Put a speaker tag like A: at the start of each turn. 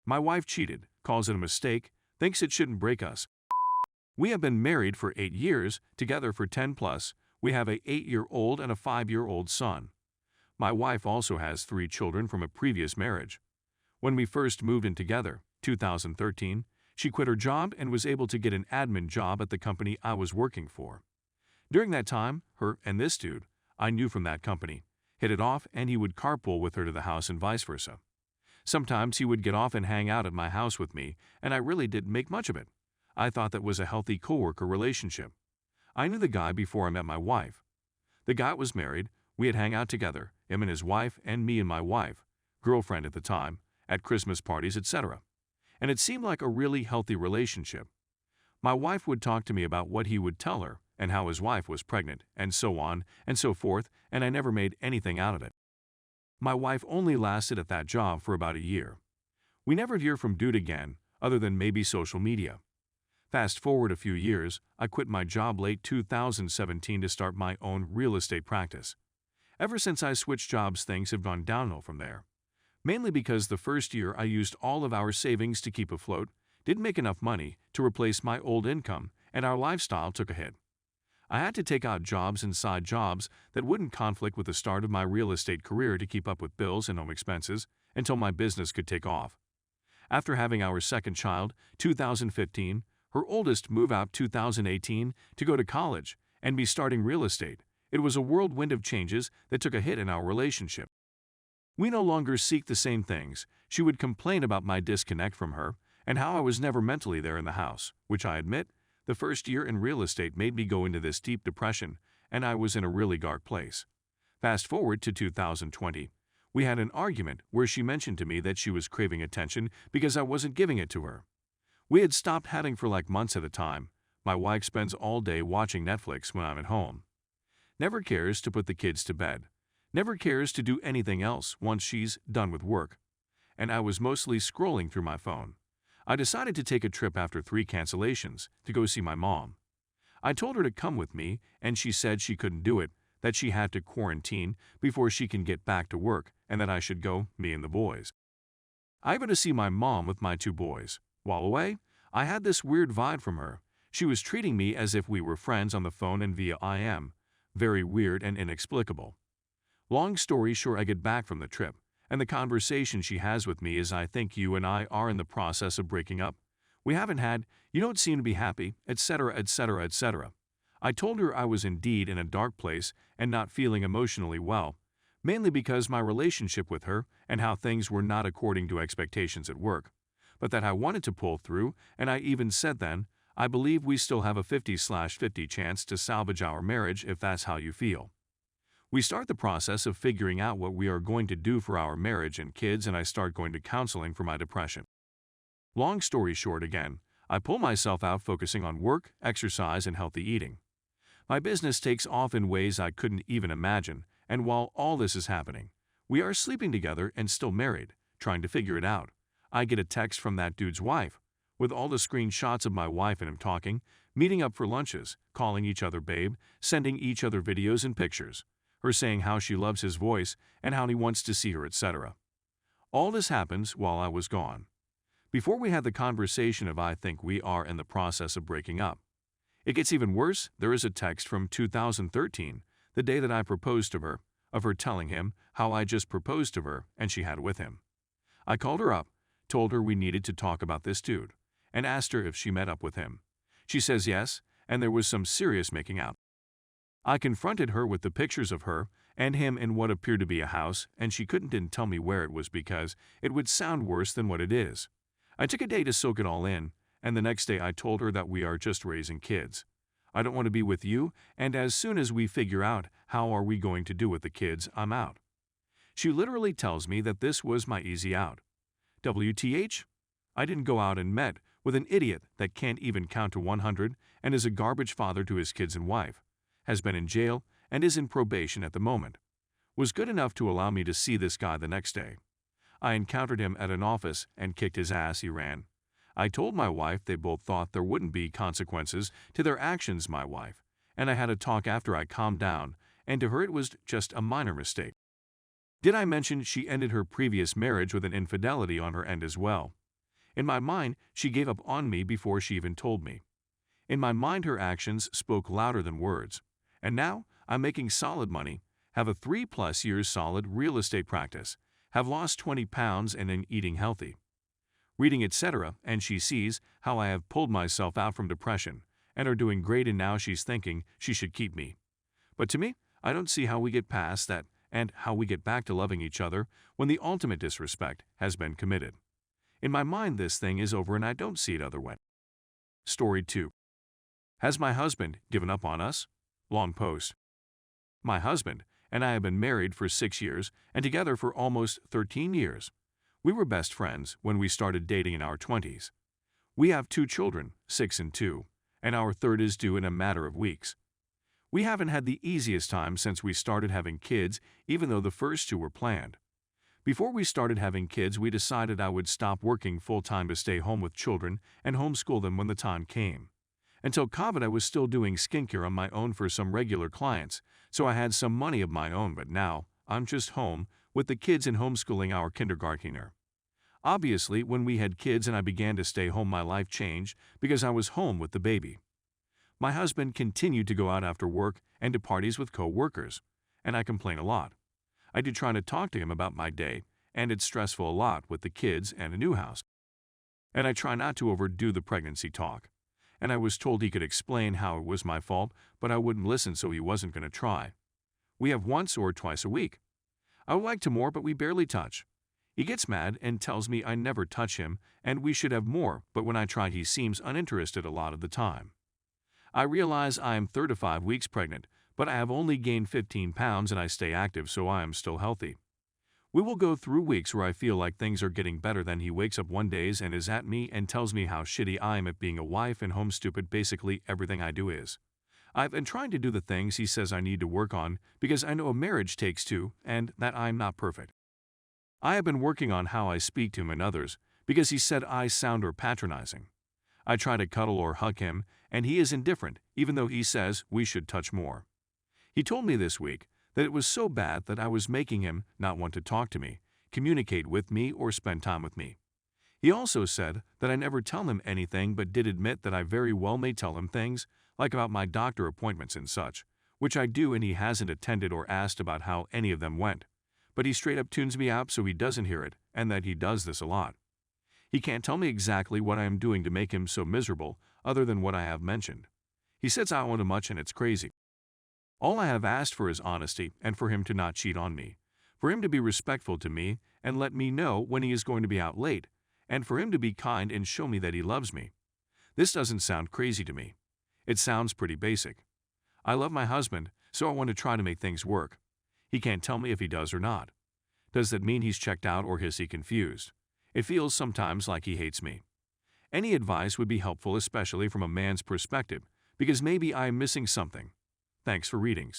A: My wife cheated, calls it a mistake, thinks it shouldn't break us. We have been married for 8 years, together for 10 plus. We have a 8-year-old and a 5-year-old son. My wife also has 3 children from a previous marriage. When we first moved in together, 2013, she quit her job and was able to get an admin job at the company I was working for. During that time, her and this dude, I knew from that company, hit it off, and he would carpool with her to the house and vice versa. Sometimes he would get off and hang out at my house with me, and I really didn't make much of it. I thought that was a healthy coworker relationship. I knew the guy before I met my wife. The guy was married, we had hang out together, him and his wife and me and my wife, girlfriend at the time, at Christmas parties, etc. And it seemed like a really healthy relationship. My wife would talk to me about what he would tell her, and how his wife was pregnant, and so on and so forth, and I never made anything out of it. My wife only lasted at that job for about a year. We never hear from dude again, other than maybe social media. Fast forward a few years, I quit my job late 2017 to start my own real estate practice. Ever since I switched jobs, things have gone downhill from there. Mainly because the first year I used all of our savings to keep afloat, didn't make enough money to replace my old income, and our lifestyle took a hit. I had to take out jobs and side jobs that wouldn't conflict with the start of my real estate career to keep up with bills and home expenses until my business could take off. After having our second child, 2015, her oldest move out 2018 to go to college and be starting real estate, it was a whirlwind of changes that took a hit in our relationship. We no longer seek the same things. She would complain about my disconnect from her and how I was never mentally there in the house, which I admit, the first year in real estate made me go into this deep depression, and I was in a really dark place. Fast forward to 2020. We had an argument where she mentioned to me that she was craving attention because I wasn't giving it to her. We had stopped having for like months at a time. My wife spends all day watching Netflix when I'm at home. Never cares to put the kids to bed. Never cares to do anything else once she's done with work. And I was mostly scrolling through my phone. I decided to take a trip after 3 cancellations to go see my mom. I told her to come with me, and she said she couldn't do it, that she had to quarantine before she can get back to work, and that I should go, me and the boys. I went to see my mom with my 2 boys. While away, I had this weird vibe from her. She was treating me as if we were friends on the phone and via IM. Very weird and inexplicable. Long story short, I get back from the trip, and the conversation she has with me is, I think you and I are in the process of breaking up. We haven't had, you don't seem to be happy, etc., etc., etc. I told her I was indeed in a dark place and not feeling emotionally well, mainly because my relationship with her and how things were not according to expectations at work, but that I wanted to pull through, and I even said then, I believe we still have a 50/50 chance to salvage our marriage if that's how you feel. We start the process of figuring out what we are going to do for our marriage and kids, and I start going to counseling for my depression. Long story short again, I pull myself out focusing on work, exercise, and healthy eating. My business takes off in ways I couldn't even imagine, and while all this is happening, we are sleeping together and still married, trying to figure it out. I get a text from that dude's wife, with all the screenshots of my wife and him talking, meeting up for lunches, calling each other babe, sending each other videos and pictures, her saying how she loves his voice and how he wants to see her, etc. All this happens while I was gone. Before we had the conversation of I think we are in the process of breaking up. It gets even worse. There is a text from 2013, the day that I proposed to her, of her telling him how I just proposed to her and she had with him. I called her up, told her we needed to talk about this dude, and asked her if she met up with him. She says yes, and there was some serious making out. I confronted her with the pictures of her and him in what appeared to be a house, and she didn't tell me where it was because it would sound worse than what it is. I took a day to soak it all in, and the next day I told her that we are just raising kids. I don't want to be with you, and as soon as we figure out how are we going to do with the kids, I'm out. She literally tells me that this was my easy out. WTH? I didn't go out and met with an idiot that can't even count to 100 and is a garbage father to his kids and wife, has been in jail and is in probation at the moment. Was good enough to allow me to see this guy the next day. I encountered him at an office and kicked his ass. He ran. I told my wife they both thought there wouldn't be consequences to their actions, my wife, and I had a talk after I calmed down, and to her it was just a minor mistake. Did I mention she ended her previous marriage with an infidelity on her end as well? In my mind, she gave up on me before she even told me. In my mind, her actions spoke louder than words. And now, I'm making solid money, have a 3+ years solid real estate practice, have lost 20 pounds and am eating healthy. Reading etc., and she sees how I have pulled myself out from depression and are doing great, and now she's thinking she should keep me. But to me, I don't see how we get past that and how we get back to loving each other when the ultimate disrespect has been committed. In my mind, this thing is over and I don't see it other way. Story 2. Has my husband given up on us? Long post. My husband and I have been married for 6 years and together for almost 13 years. We were best friends when we started dating in our 20s. We have 2 children, 6 and 2, and our third is due in a matter of weeks. We haven't had the easiest time since we started having kids, even though the first 2 were planned. Before we started having kids, we decided I would stop working full-time to stay home with children and homeschool them when the time came. Until COVID, I was still doing skincare on my own for some regular clients, so I had some money of my own, but now I'm just home with the kids and homeschooling our kindergartner. Obviously, when we had kids and I began to stay home, my life changed because I was home with the baby. My husband continued to go out after work and to parties with co-workers, and I complain a lot. I do try to talk to him about my day, and it's stressful a lot with the kids and a new house. And I try not to overdo the pregnancy talk. And I was told he could explain how it was my fault, but I wouldn't listen, so he wasn't going to try. We have once or twice a week. I would like to more, but we barely touch. He gets mad and tells me I never touch him and we should have more, but when I try, he seems uninterested a lot of the time. I realize I am 35 weeks pregnant, but I have only gained 15 pounds and I stay active, so I am still healthy. We will go through weeks where I feel like things are getting better, then he wakes up one day and is at me and tells me how shitty I am at being a wife and home stupid. Basically, everything I do is. I've been trying to do the things he says I need to work on because I know a marriage takes 2 and that I'm not perfect. I have been working on how I speak to him and others because he said I sound or patronizing. I try to cuddle or hug him and he is indifferent, even though he says we should touch more. He told me this week that it was so bad that I was making him not want to talk to me, communicate with me, or spend time with me. He also said that I never tell him anything, but did admit that I very well may tell him things, like about my doctor appointments and such, which I do, and he hasn't attended or asked about how any of them went. But he straight up tunes me out so he doesn't hear it, and that he does this a lot. He can't tell me exactly what I am doing to make him so miserable, other than what I have mentioned. He says I want him much and it's crazy. All I have asked for is honesty and for him to not cheat on me, for him to be respectful to me and let me know when he is going to be out late, and for him to be kind and show me that he loves me. This doesn't sound crazy to me. It sounds pretty basic. I love my husband, so I want to try to make things work. He can't tell me if he does or not. Does that mean he's checked out or is he confused? It feels sometimes like he hates me. Any advice would be helpful, especially from a man's perspective, because maybe I'm missing something. Thanks for readings.